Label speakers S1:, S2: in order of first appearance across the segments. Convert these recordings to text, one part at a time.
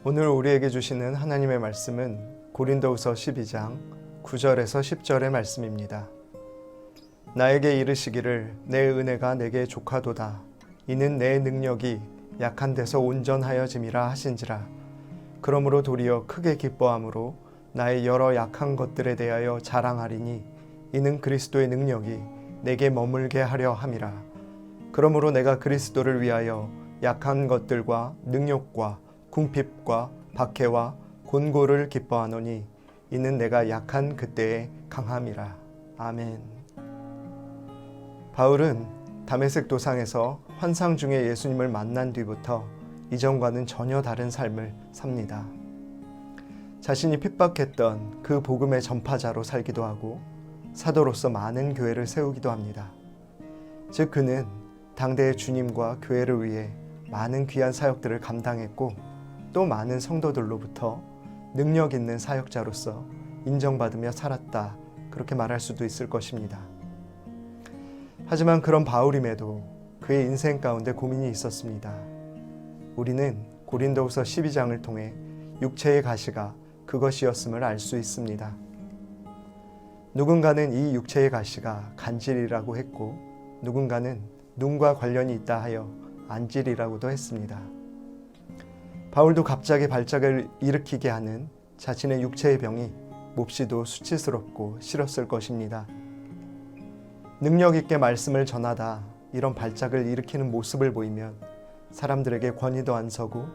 S1: 오늘 우리에게 주시는 하나님의 말씀은 고린도후서 12장 9절에서 10절의 말씀입니다. 나에게 이르시기를 내 은혜가 내게 족하도다. 이는 내 능력이 약한 데서 온전하여짐이라 하신지라. 그러므로 도리어 크게 기뻐함으로 나의 여러 약한 것들에 대하여 자랑하리니 이는 그리스도의 능력이 내게 머물게 하려 함이라. 그러므로 내가 그리스도를 위하여 약한 것들과 능욕과 궁핍과 박해와 곤고를 기뻐하노니 이는 내가 약한 그때의 강함이라. 아멘. 바울은 다메섹 도상에서 환상 중에 예수님을 만난 뒤부터 이전과는 전혀 다른 삶을 삽니다. 자신이 핍박했던 그 복음의 전파자로 살기도 하고 사도로서 많은 교회를 세우기도 합니다. 즉 그는 당대의 주님과 교회를 위해 많은 귀한 사역들을 감당했고 또 많은 성도들로부터 능력 있는 사역자로서 인정받으며 살았다, 그렇게 말할 수도 있을 것입니다. 하지만 그런 바울임에도 그의 인생 가운데 고민이 있었습니다. 우리는 고린도후서 12장을 통해 육체의 가시가 그것이었음을 알 수 있습니다. 누군가는 이 육체의 가시가 간질이라고 했고 누군가는 눈과 관련이 있다 하여 안질이라고도 했습니다. 바울도 갑자기 발작을 일으키게 하는 자신의 육체의 병이 몹시도 수치스럽고 싫었을 것입니다. 능력 있게 말씀을 전하다 이런 발작을 일으키는 모습을 보이면 사람들에게 권위도 안 서고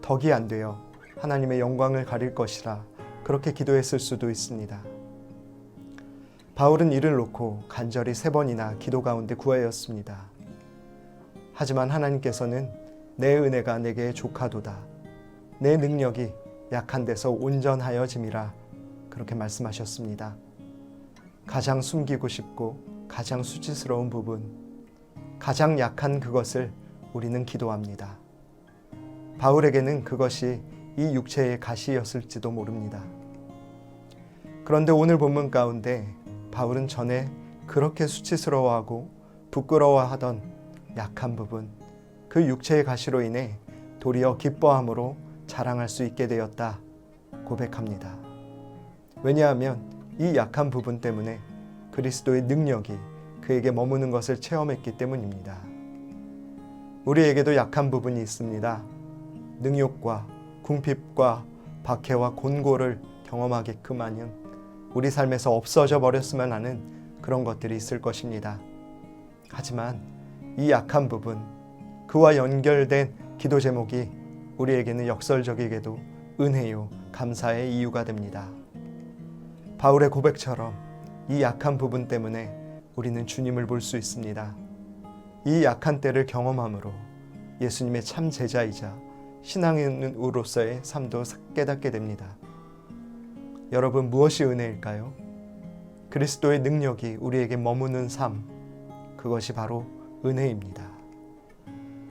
S1: 덕이 안 되어 하나님의 영광을 가릴 것이라 그렇게 기도했을 수도 있습니다. 바울은 이를 놓고 간절히 3번이나 기도 가운데 구하였습니다. 하지만 하나님께서는 내 은혜가 내게 족하도다. 내 능력이 약한 데서 온전하여짐이라 그렇게 말씀하셨습니다. 가장 숨기고 싶고 가장 수치스러운 부분, 가장 약한 그것을 우리는 기도합니다. 바울에게는 그것이 이 육체의 가시였을지도 모릅니다. 그런데 오늘 본문 가운데 바울은 전에 그렇게 수치스러워하고 부끄러워하던 약한 부분, 그 육체의 가시로 인해 도리어 기뻐함으로 자랑할 수 있게 되었다 고백합니다. 왜냐하면 이 약한 부분 때문에 그리스도의 능력이 그에게 머무는 것을 체험했기 때문입니다. 우리에게도 약한 부분이 있습니다. 능욕과 궁핍과 박해와 곤고를 경험하게끔 하는 우리 삶에서 없어져 버렸으면 하는 그런 것들이 있을 것입니다. 하지만 이 약한 부분, 그와 연결된 기도 제목이 우리에게는 역설적이게도 은혜요, 감사의 이유가 됩니다. 바울의 고백처럼 이 약한 부분 때문에 우리는 주님을 볼 수 있습니다. 이 약한 때를 경험함으로 예수님의 참 제자이자 신앙인으로서의 삶도 깨닫게 됩니다. 여러분, 무엇이 은혜일까요? 그리스도의 능력이 우리에게 머무는 삶, 그것이 바로 은혜입니다.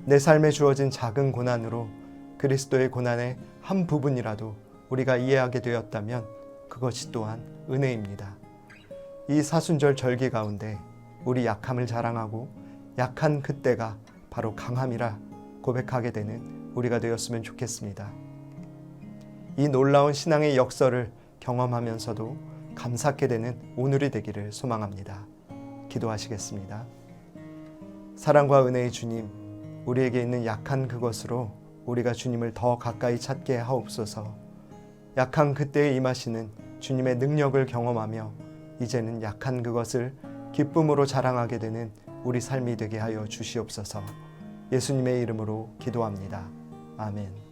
S1: 내 삶에 주어진 작은 고난으로 그리스도의 고난의 한 부분이라도 우리가 이해하게 되었다면 그것이 또한 은혜입니다. 이 사순절 절기 가운데 우리 약함을 자랑하고 약한 그때가 바로 강함이라 고백하게 되는 우리가 되었으면 좋겠습니다. 이 놀라운 신앙의 역설을 경험하면서도 감사하게 되는 오늘이 되기를 소망합니다. 기도하시겠습니다. 사랑과 은혜의 주님, 우리에게 있는 약한 그것으로 우리가 주님을 더 가까이 찾게 하옵소서. 약한 그때에 임하시는 주님의 능력을 경험하며 이제는 약한 그것을 기쁨으로 자랑하게 되는 우리 삶이 되게 하여 주시옵소서. 예수님의 이름으로 기도합니다. 아멘.